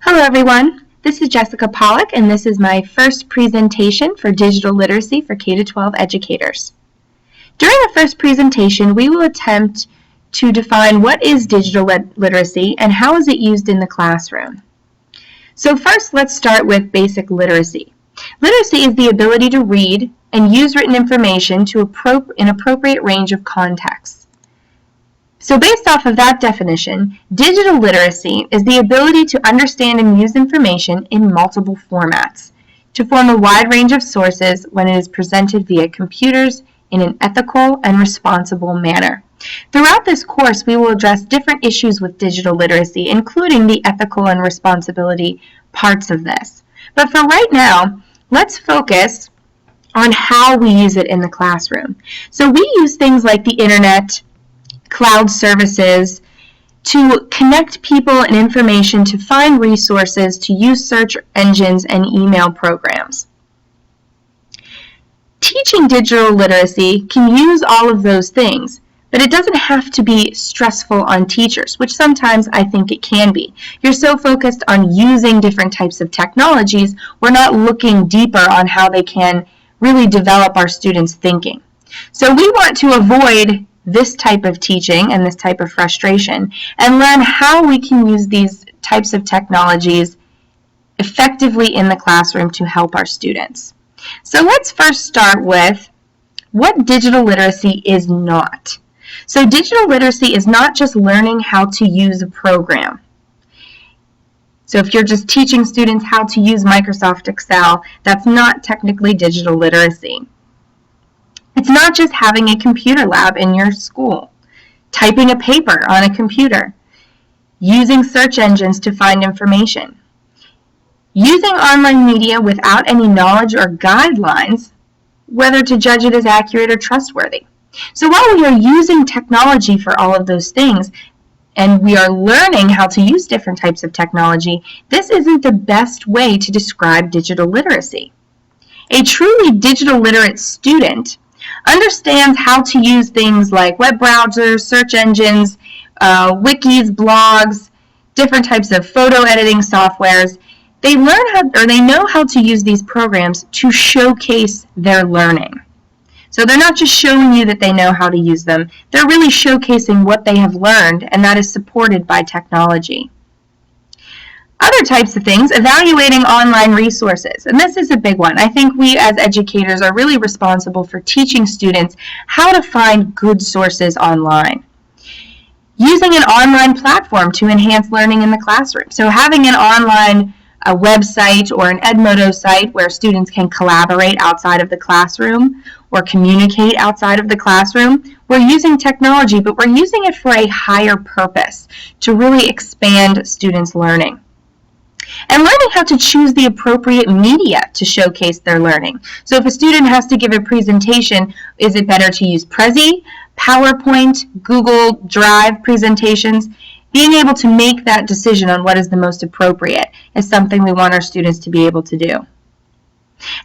Hello everyone, this is Jessica Pollock and this is my first presentation for digital literacy for K-12 educators. During the first presentation, we will attempt to define what is digital literacy and how is it used in the classroom. So first, let's start with basic literacy. Literacy is the ability to read and use written information to an appropriate range of contexts. So based off of that definition, digital literacy is the ability to understand and use information in multiple formats to form a wide range of sources when it is presented via computers in an ethical and responsible manner. Throughout this course, we will address different issues with digital literacy, including the ethical and responsibility parts of this. But for right now, let's focus on how we use it in the classroom. So we use things like the internet, cloud services, to connect people and information, to find resources, to use search engines and email programs. Teaching digital literacy can use all of those things, but it doesn't have to be stressful on teachers, which sometimes I think it can be. You're so focused on using different types of technologies, we're not looking deeper on how they can really develop our students' thinking. So we want to avoid this type of teaching and this type of frustration and learn how we can use these types of technologies effectively in the classroom to help our students. So let's first start with what digital literacy is not. So digital literacy is not just learning how to use a program. So if you're just teaching students how to use Microsoft Excel, that's not technically digital literacy. It's not just having a computer lab in your school, typing a paper on a computer, using search engines to find information, using online media without any knowledge or guidelines, whether to judge it as accurate or trustworthy. So while we are using technology for all of those things, and we are learning how to use different types of technology, this isn't the best way to describe digital literacy. A truly digital literate student understands how to use things like web browsers, search engines, wikis, blogs, different types of photo editing softwares. They know how to use these programs to showcase their learning. So they're not just showing you that they know how to use them, they're really showcasing what they have learned, and that is supported by technology. Other types of things, evaluating online resources, and this is a big one. I think we as educators are really responsible for teaching students how to find good sources online. Using an online platform to enhance learning in the classroom. So having an online website or an Edmodo site where students can collaborate outside of the classroom or communicate outside of the classroom. We're using technology, but we're using it for a higher purpose to really expand students' learning. And learning how to choose the appropriate media to showcase their learning. So if a student has to give a presentation, is it better to use Prezi, PowerPoint, Google Drive presentations? Being able to make that decision on what is the most appropriate is something we want our students to be able to do.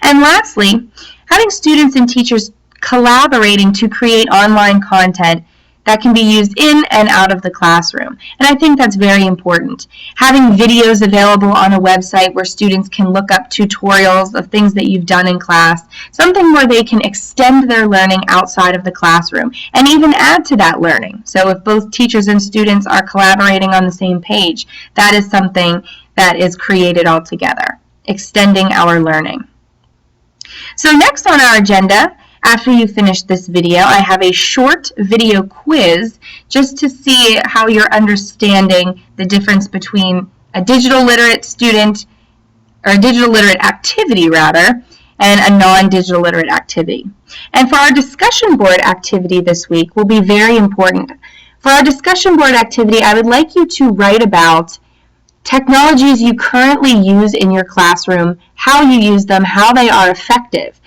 And lastly, having students and teachers collaborating to create online content that can be used in and out of the classroom. And I think that's very important. Having videos available on a website where students can look up tutorials of things that you've done in class, something where they can extend their learning outside of the classroom and even add to that learning. So if both teachers and students are collaborating on the same page, that is something that is created all together, extending our learning. So next on our agenda, after you finish this video, I have a short video quiz just to see how you're understanding the difference between a digital literate student, or a digital literate activity rather, and a non-digital literate activity. And for our discussion board activity this week will be very important. For our discussion board activity, I would like you to write about technologies you currently use in your classroom, how you use them, how they are effective.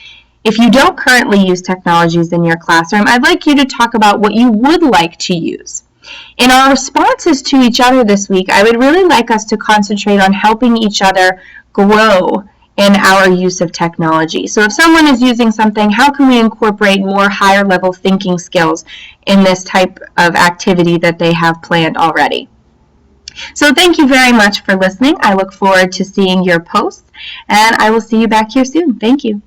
If you don't currently use technologies in your classroom, I'd like you to talk about what you would like to use. In our responses to each other this week, I would really like us to concentrate on helping each other grow in our use of technology. So if someone is using something, how can we incorporate more higher level thinking skills in this type of activity that they have planned already? So thank you very much for listening. I look forward to seeing your posts, and I will see you back here soon. Thank you.